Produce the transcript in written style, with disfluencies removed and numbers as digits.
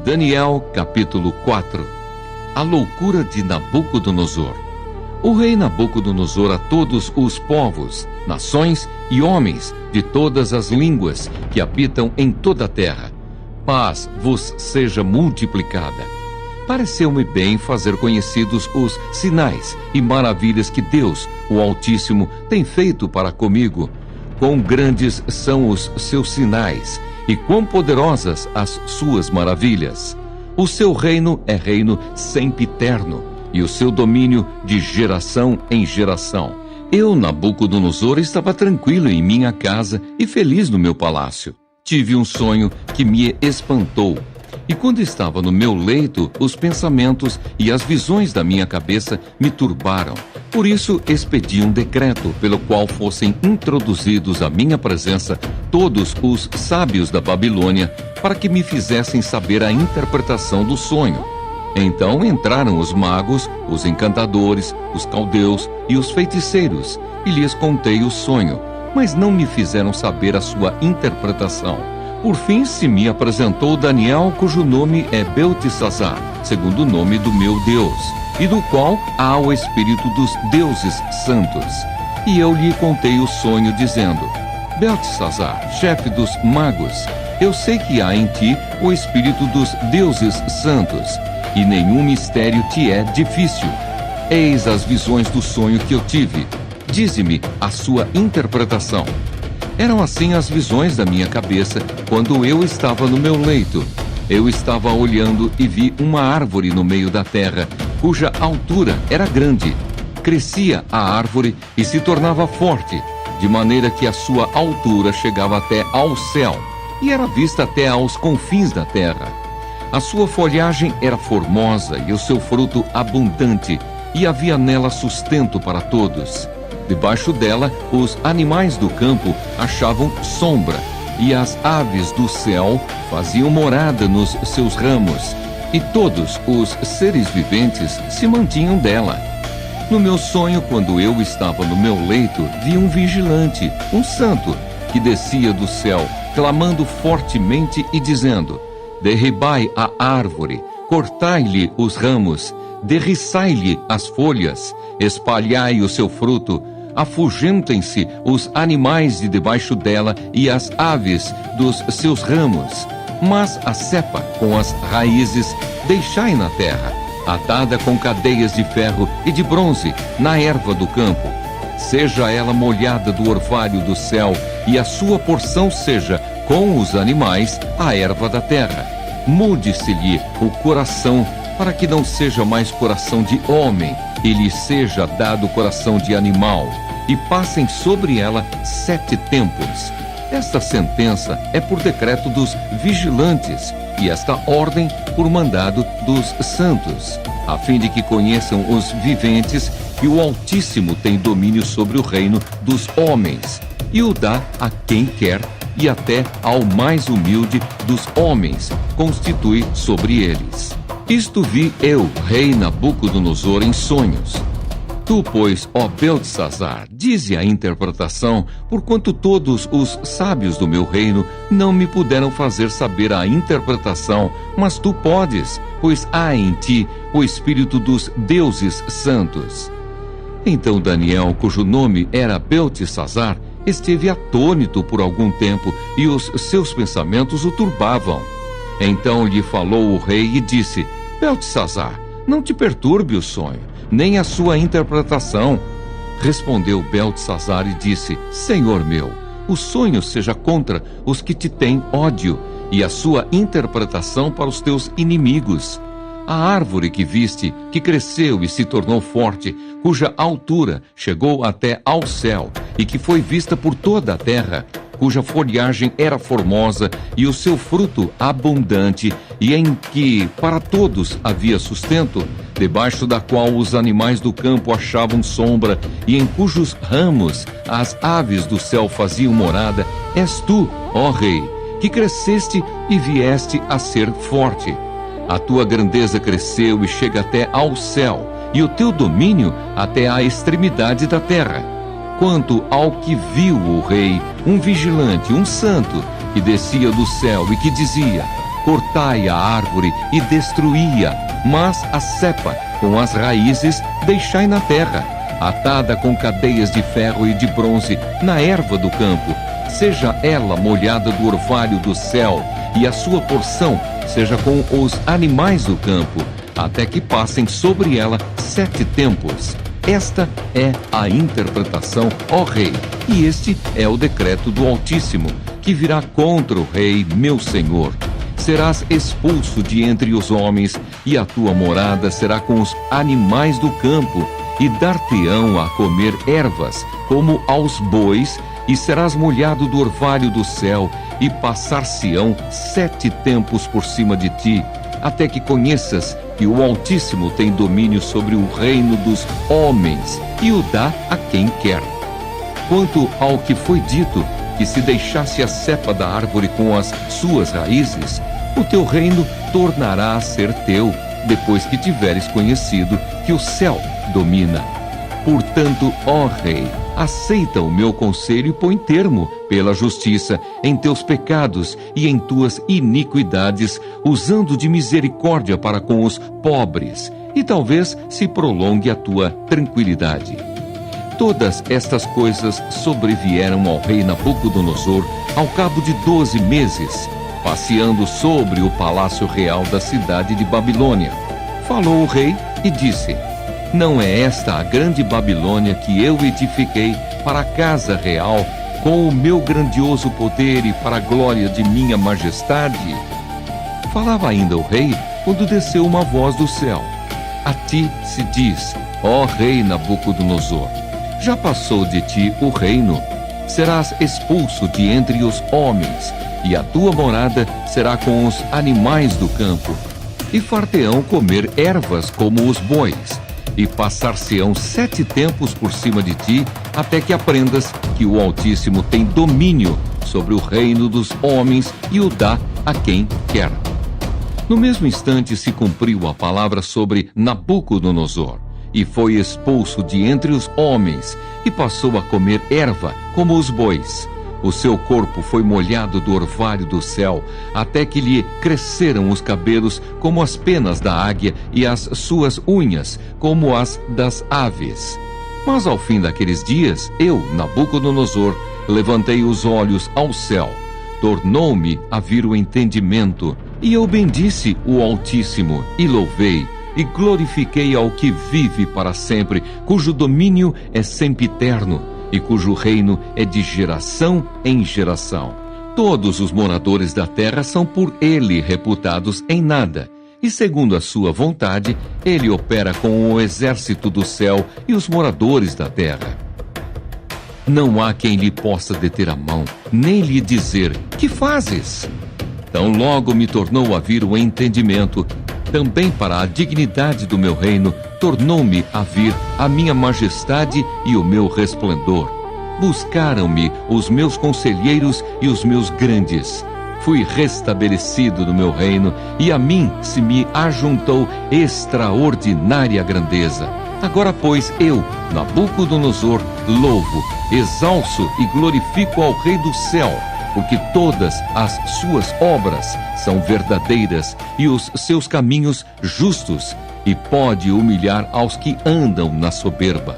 Daniel, capítulo 4. A loucura de Nabucodonosor. O rei Nabucodonosor a todos os povos, nações e homens de todas as línguas que habitam em toda a terra, paz vos seja multiplicada. Pareceu-me bem fazer conhecidos os sinais e maravilhas que Deus, o Altíssimo, tem feito para comigo. Quão grandes são os seus sinais e quão poderosas as suas maravilhas. O seu reino é reino sempiterno, e o seu domínio de geração em geração. Eu, Nabucodonosor, estava tranquilo em minha casa e feliz no meu palácio. Tive um sonho que me espantou, e quando estava no meu leito, os pensamentos e as visões da minha cabeça me turbaram. Por isso, expedi um decreto pelo qual fossem introduzidos à minha presença todos os sábios da Babilônia, para que me fizessem saber a interpretação do sonho. Então entraram os magos, os encantadores, os caldeus e os feiticeiros, e lhes contei o sonho, mas não me fizeram saber a sua interpretação. Por fim se me apresentou Daniel, cujo nome é Beltesazar, segundo o nome do meu Deus, e do qual há o espírito dos deuses santos. E eu lhe contei o sonho, dizendo: Beltesazar, chefe dos magos, eu sei que há em ti o espírito dos deuses santos, e nenhum mistério te é difícil. Eis as visões do sonho que eu tive. Dize-me a sua interpretação. Eram assim as visões da minha cabeça quando eu estava no meu leito. Eu estava olhando e vi uma árvore no meio da terra, cuja altura era grande. Crescia a árvore e se tornava forte, de maneira que a sua altura chegava até ao céu, e era vista até aos confins da terra. A sua folhagem era formosa e o seu fruto abundante, e havia nela sustento para todos. Debaixo dela, os animais do campo achavam sombra, e as aves do céu faziam morada nos seus ramos, e todos os seres viventes se mantinham dela. No meu sonho, quando eu estava no meu leito, vi um vigilante, um santo, que descia do céu, clamando fortemente e dizendo: derribai a árvore, cortai-lhe os ramos, derriçai-lhe as folhas, espalhai o seu fruto, afugentem-se os animais de debaixo dela e as aves dos seus ramos. Mas a cepa com as raízes deixai na terra, atada com cadeias de ferro e de bronze na erva do campo. Seja ela molhada do orvalho do céu, e a sua porção seja, com os animais, a erva da terra. Mude-se-lhe o coração, para que não seja mais coração de homem, e lhe seja dado coração de animal, e passem sobre ela 7 tempos. Esta sentença é por decreto dos vigilantes, e esta ordem por mandado dos santos, a fim de que conheçam os viventes que o Altíssimo tem domínio sobre o reino dos homens, e o dá a quem quer, e até ao mais humilde dos homens constitui sobre eles. Isto vi eu, rei Nabucodonosor, em sonhos. Tu, pois, ó Beltesazar, dize a interpretação, porquanto todos os sábios do meu reino não me puderam fazer saber a interpretação, mas tu podes, pois há em ti o espírito dos deuses santos. Então Daniel, cujo nome era Beltesazar, esteve atônito por algum tempo, e os seus pensamentos o turbavam. Então lhe falou o rei e disse: Beltesazar, não te perturbe o sonho, nem a sua interpretação. Respondeu Beltesazar e disse: Senhor meu, o sonho seja contra os que te têm ódio, e a sua interpretação para os teus inimigos. A árvore que viste, que cresceu e se tornou forte, cuja altura chegou até ao céu, e que foi vista por toda a terra, cuja folhagem era formosa e o seu fruto abundante, e em que para todos havia sustento, debaixo da qual os animais do campo achavam sombra, e em cujos ramos as aves do céu faziam morada, és tu, ó Rei, que cresceste e vieste a ser forte. A tua grandeza cresceu e chega até ao céu, e o teu domínio até à extremidade da terra. Quanto ao que viu o rei, um vigilante, um santo, que descia do céu e que dizia: cortai a árvore e destruí-a, mas a cepa com as raízes deixai na terra, atada com cadeias de ferro e de bronze na erva do campo, seja ela molhada do orvalho do céu, e a sua porção seja com os animais do campo, até que passem sobre ela 7 tempos. Esta é a interpretação, ó rei, e este é o decreto do Altíssimo, que virá contra o rei, meu senhor. Serás expulso de entre os homens, e a tua morada será com os animais do campo, e dar-te-ão a comer ervas, como aos bois, e serás molhado do orvalho do céu, e passar-se-ão 7 tempos por cima de ti, até que conheças que o Altíssimo tem domínio sobre o reino dos homens, e o dá a quem quer. Quanto ao que foi dito, que se deixasse a cepa da árvore com as suas raízes, o teu reino tornará a ser teu, depois que tiveres conhecido que o céu domina. Portanto, ó rei, aceita o meu conselho e põe termo, pela justiça, em teus pecados e em tuas iniquidades, usando de misericórdia para com os pobres, e talvez se prolongue a tua tranquilidade. Todas estas coisas sobrevieram ao rei Nabucodonosor ao cabo de 12 meses, passeando sobre o palácio real da cidade de Babilônia. Falou o rei e disse: não é esta a grande Babilônia que eu edifiquei para a casa real, com o meu grandioso poder e para a glória de minha majestade? Falava ainda o rei, quando desceu uma voz do céu: a ti se diz, ó rei Nabucodonosor, já passou de ti o reino, serás expulso de entre os homens, e a tua morada será com os animais do campo, e far-te-ão comer ervas como os bois, e passar-se-ão 7 tempos por cima de ti, até que aprendas que o Altíssimo tem domínio sobre o reino dos homens e o dá a quem quer. No mesmo instante se cumpriu a palavra sobre Nabucodonosor, e foi expulso de entre os homens, e passou a comer erva como os bois. O seu corpo foi molhado do orvalho do céu, até que lhe cresceram os cabelos como as penas da águia, e as suas unhas como as das aves. Mas ao fim daqueles dias, eu, Nabucodonosor, levantei os olhos ao céu. Tornou-me a vir o entendimento, e eu bendisse o Altíssimo, e louvei, e glorifiquei ao que vive para sempre, cujo domínio é sempiterno, e cujo reino é de geração em geração. Todos os moradores da terra são por ele reputados em nada, e segundo a sua vontade, ele opera com o exército do céu e os moradores da terra. Não há quem lhe possa deter a mão, nem lhe dizer: que fazes? Tão logo me tornou a vir o entendimento, também para a dignidade do meu reino, tornou-me a vir a minha majestade e o meu resplendor. Buscaram-me os meus conselheiros e os meus grandes. Fui restabelecido no meu reino, e a mim se me ajuntou extraordinária grandeza. Agora, pois, eu, Nabucodonosor, louvo, exalço e glorifico ao Rei do céu, porque todas as suas obras são verdadeiras e os seus caminhos justos, e pode humilhar aos que andam na soberba.